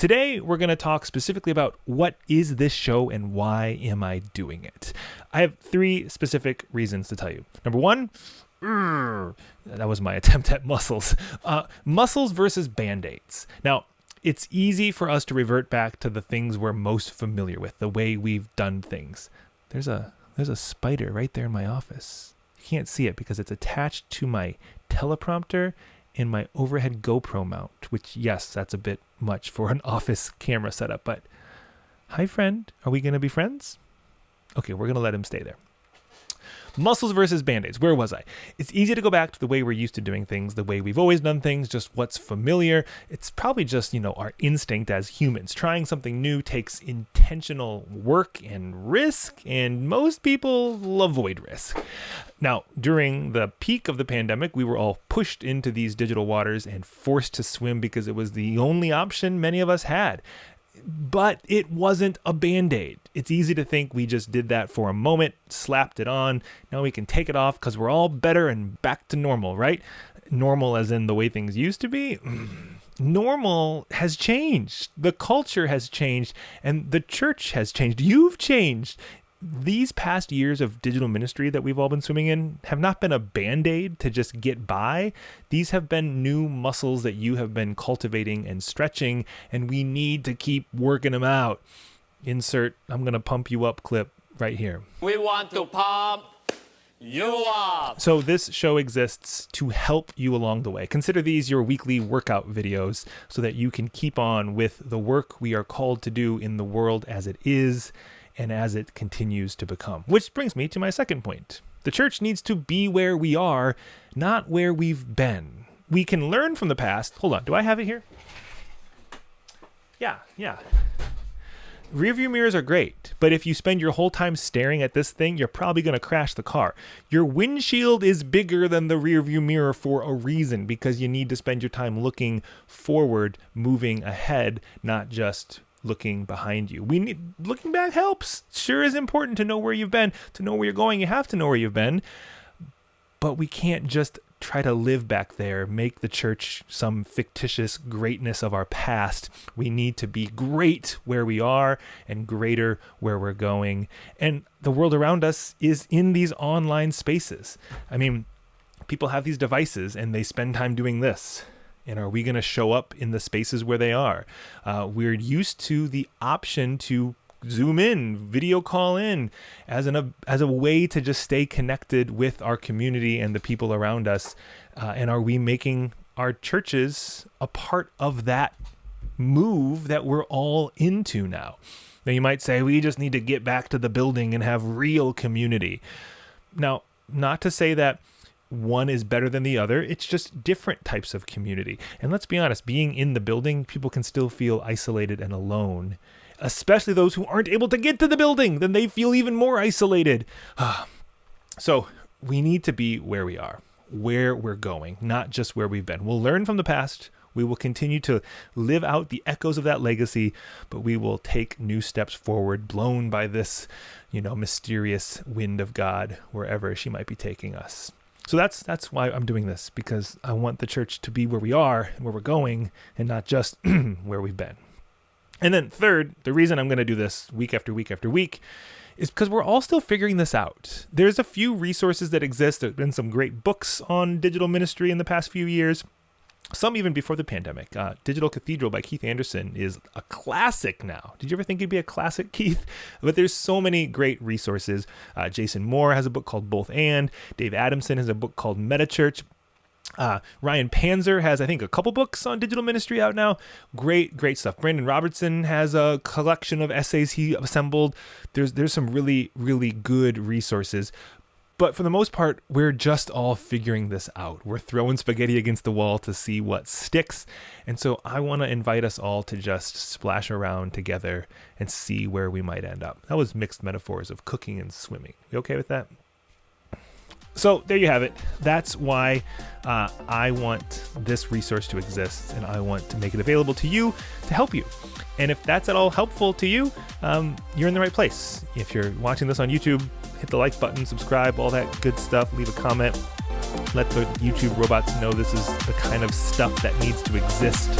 Today, we're going to talk specifically about what is this show and why am I doing it? I have 3 specific reasons to tell you. Number 1, that was my attempt at muscles. Muscles versus Band-Aids. Now, it's easy for us to revert back to the things we're most familiar with, the way we've done things. There's a spider right there in my office. You can't see it because it's attached to my teleprompter and my overhead GoPro mount, which, yes, that's a bit much for an office camera setup, but hi, friend. Are we going to be friends? Okay, we're going to let him stay there. Muscles versus Band-Aids. Where was I? It's easy to go back to the way we're used to doing things, the way we've always done things, just what's familiar. It's probably just, our instinct as humans. Trying something new takes intentional work and risk, and most people avoid risk. Now, during the peak of the pandemic, we were all pushed into these digital waters and forced to swim because it was the only option many of us had. But it wasn't a Band-Aid. It's easy to think we just did that for a moment, slapped it on. Now we can take it off because we're all better and back to normal, right? Normal as in the way things used to be. Normal has changed. The culture has changed and the church has changed. You've changed. These past years of digital ministry that we've all been swimming in have not been a Band-Aid to just get by. These have been new muscles that you have been cultivating and stretching, and we need to keep working them out. Insert, I'm going to pump you up clip right here. We want to pump you up. So this show exists to help you along the way. Consider these your weekly workout videos so that you can keep on with the work we are called to do in the world as it is and as it continues to become. Which brings me to my second point. The church needs to be where we are, not where we've been. We can learn from the past. Hold on, do I have it here? Yeah. Rearview mirrors are great, but if you spend your whole time staring at this thing, you're probably going to crash the car. Your windshield is bigger than the rearview mirror for a reason, because you need to spend your time looking forward, moving ahead, not just looking behind you. Looking back helps. Sure is important to know where you've been. To know where you're going, you have to know where you've been. But we can't just try to live back there, make the church some fictitious greatness of our past. We need to be great where we are and greater where we're going. And the world around us is in these online spaces. I mean, people have these devices and they spend time doing this. And are we going to show up in the spaces where they are? We're used to the option to Zoom in, video call in as a way to just stay connected with our community and the people around us. And are we making our churches a part of that move that we're all into now? Now you might say, we just need to get back to the building and have real community. Now, not to say that one is better than the other. It's just different types of community. And let's be honest, being in the building, people can still feel isolated and alone, especially those who aren't able to get to the building. Then they feel even more isolated. So we need to be where we are, where we're going, not just where we've been. We'll learn from the past. We will continue to live out the echoes of that legacy, but we will take new steps forward, blown by this, mysterious wind of God, wherever she might be taking us. So that's why I'm doing this, because I want the church to be where we are and where we're going and not just where we've been. And then third, the reason I'm going to do this week after week after week is because we're all still figuring this out. There's a few resources that exist. There have been some great books on digital ministry in the past few years. Some even before the pandemic. Digital Cathedral by Keith Anderson is a classic now. Did you ever think it'd be a classic, Keith? But there's so many great resources. Jason Moore has a book called Both And. Dave Adamson has a book called Metachurch. Ryan Panzer has, I think, a couple books on digital ministry out now. Great stuff. Brandon Robertson has a collection of essays he assembled. There's some really, really good resources. But for the most part, we're just all figuring this out. We're throwing spaghetti against the wall to see what sticks. And so I want to invite us all to just splash around together and see where we might end up. That was mixed metaphors of cooking and swimming. You okay with that? So there you have it. That's why I want this resource to exist, and I want to make it available to you to help you. And if that's at all helpful to you, you're in the right place. If you're watching this on YouTube, hit the like button, subscribe, all that good stuff. Leave a comment. Let the YouTube robots know this is the kind of stuff that needs to exist.